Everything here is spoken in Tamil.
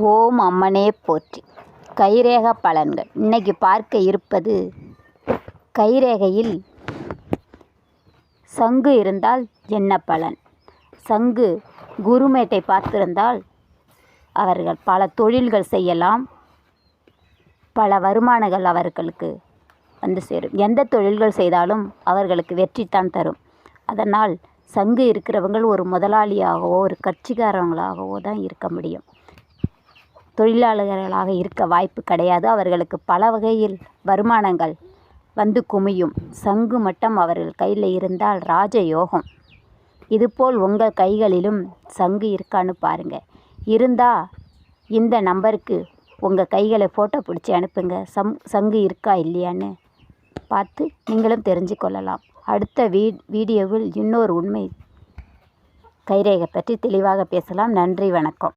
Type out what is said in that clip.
ஓம் அம்மனே போற்றி. கைரேகை பலன்கள். இன்னைக்கு பார்க்க இருப்பது, கைரேகையில் சங்கு இருந்தால் என்ன பலன்? சங்கு குருமேட்டை பார்த்திருந்தால் அவர்கள் பல தொழில்கள் செய்யலாம், பல வருமானங்கள் அவர்களுக்கு வந்து சேரும். எந்த தொழில்கள் செய்தாலும் அவர்களுக்கு வெற்றித்தான் தரும். அதனால் சங்கு இருக்கிறவங்கள் ஒரு முதலாளியாகவோ ஒரு கட்சிக்காரங்களாகவோ தான் இருக்க முடியும். தொழிலாளர்களாக இருக்க வாய்ப்பு கிடையாது. அவர்களுக்கு பல வகையில் வருமானங்கள் வந்து குமியும். சங்கு மட்டும் அவர்கள் கையில் இருந்தால் ராஜயோகம். இதுபோல் உங்கள் கைகளிலும் சங்கு இருக்கான்னு பாருங்கள். இருந்தால் இந்த நம்பருக்கு உங்கள் கைகளை ஃபோட்டோ பிடிச்சி அனுப்புங்க. சங்கு இருக்கா இல்லையான்னு பார்த்து நீங்களும் தெரிஞ்சு கொள்ளலாம். அடுத்த வீடியோவில் இன்னொரு உண்மை கைரேகை பற்றி தெளிவாக பேசலாம். நன்றி, வணக்கம்.